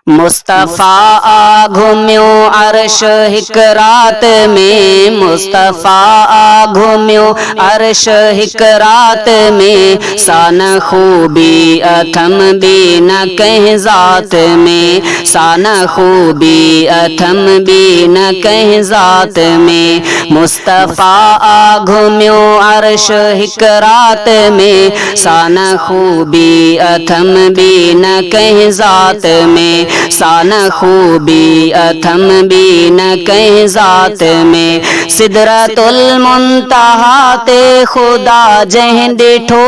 मुस्तफ़ा घूम्यो अर्श हिक रात में, मुस्तफ़ा घूम्यो अर्श हिक रात में। सान खूबी अथम भी न कहीं ज़ात में, सान खूबी अथम भी न कहीं ज़ात में। मुस्तफ़ा घूम्यो अर्श हिक रात में, सान खूबी अथम भी न कहीं ज़ात में। सान खूबी अथम भी न कहीं ज़ात में। सिदरतुल मुंतहा ते खुदा जहीं डिठो,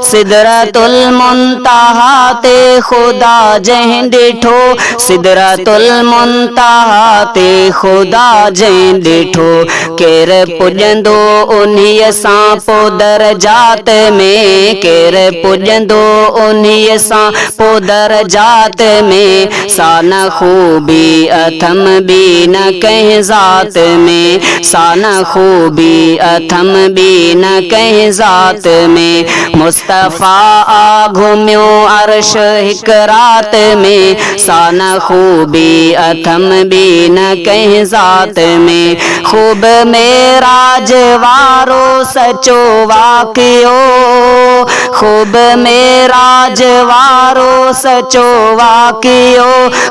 सिदरतुल मुंतहा ते खुदा जहीं डिठो, सिदरतुल मुंतहा ते खुदा जहीं डिठो। केर पुॼंदो उन्हीअ सां पोइ दरजात में, केर पुॼंदो उन्हीअ सां पोइ दरजात में। सान खूबी अथम भी न कहीं ज़ात में, सान खूबी अथम भी न कहीं ज़ात में। मुस्तफ़ा घूम्यो अर्श हिक रात में, सान खूबी अथम भी न कहीं ज़ात में। खूब मेराज वारो सचो वाक़ियो, खूब मेराज वारो सचो वाक़ियो,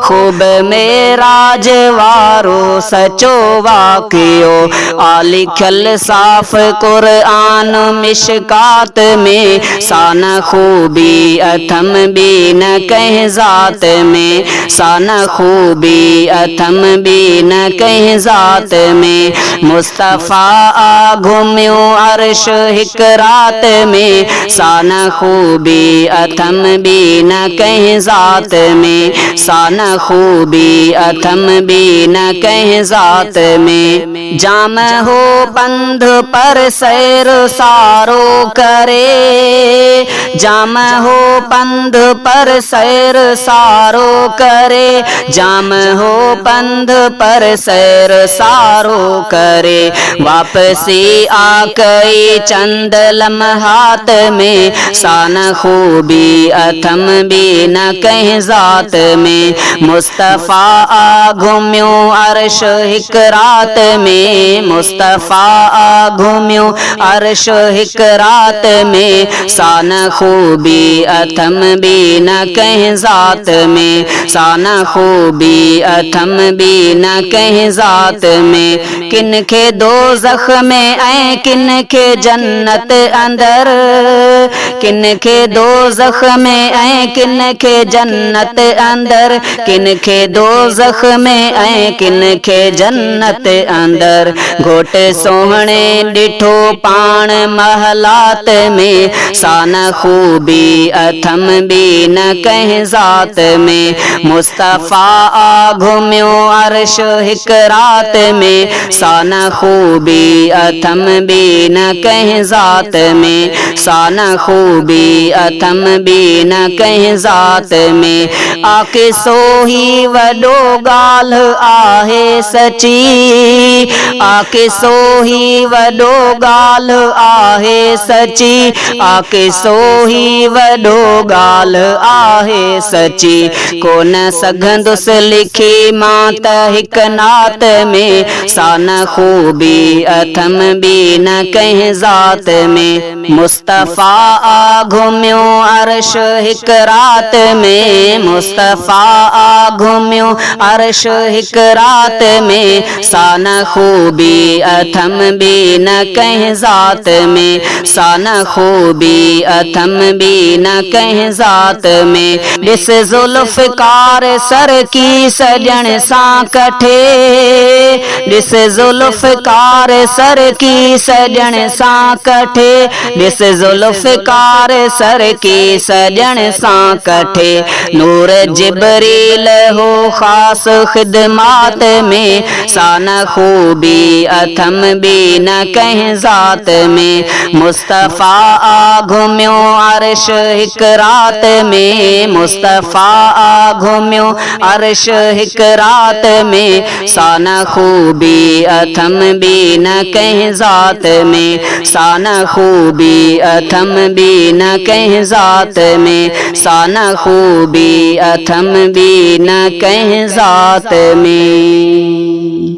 खूब मेराज वारो सचो वाक़ियो। आलिखल साफ़ क़ुरआन मिशकात में, सान खूबी अथम भी न कहीं ज़ात में, सान खूबी अथम भी न कहीं ज़ात में। मुस्तफ़ा घूम्यो अर्श हिक रात में, सान खूबी अथम भी न कहीं ज़ात में, सान खूबी अथम भी न कहीं ज़ात में। जाम हो बंध पर सैर सारो करे, जाम हो बंध पर सैर सारो करे, जाम हो बंध पर सैर सारो करे। वापसी आ गई चंद लम्हात में, सान खूबी अथम भी न कहीं ज़ात में। मुस्तफ़ा घूम्यो अर्श हिक रात में, मुस्तफ़ा घूम्यो अर्श हिक रात में। सान खूबी अथम भी न कहीं ज़ात में, सान खूबी अथम भी न कहीं ज़ात में। किन खे दोज़ख में ऐं किन खे जन्नत अंदर, किन खे दोज़ख में ऐं किन खे जन्नत अंदर, किन खे दोज़ख में ऐं किन खे जन्नत अंदर। घोट सोहणे डिठो पाण महलात में, सान खूबी अथम भी न कहीं ज़ात में। मुस्तफ़ा घूम्यो अर्श हिक रात में, सान खूबी अथम भी न कहीं ज़ात में, सान खूबी अथम भी न कहीं ज़ात में। आके सोही वॾो ॻाल्हि आहे सची, आके सोही वॾो ॻाल्हि आहे सची, आके सोही वॾो ॻाल्हि आहे सची। कोन सघंदुसि लिखी मां त हिक नात में, सान खूबी अथम भी न कहीं ज़ात में। मुस्तफ़ा घूम्यो अर्श हिक रात में, मुस्तफ़ा घूम्यो अर्श हिक रात में। सान खूबी अथम भी न कहीं ज़ात में, सान खूबी अथम भी न कहीं ज़ात में। ॾिस ज़ुल्फ़कार सर की सजण सां कठे, ॾिस ज़ुल्फ़कार सर की सजण सां कठे, ॾिस ज़ुल्फ़कार सर की सजण सां कठे। नूर जिब्रील हो ख़ास ख़िदमात में, सान खूबी अथम भी न कहीं ज़ात में। मुस्तफ़ा घुम्यो अर्श हिक रात में, मुस्तफ़ा घुम्यो अर्श हिक रात में। साना खूबी अथम भी न कहीं ज़ात में, साना खूबी अथम भी न कहीं ज़ात में, साना खूबी अथम भी न कहीं ज़ात में।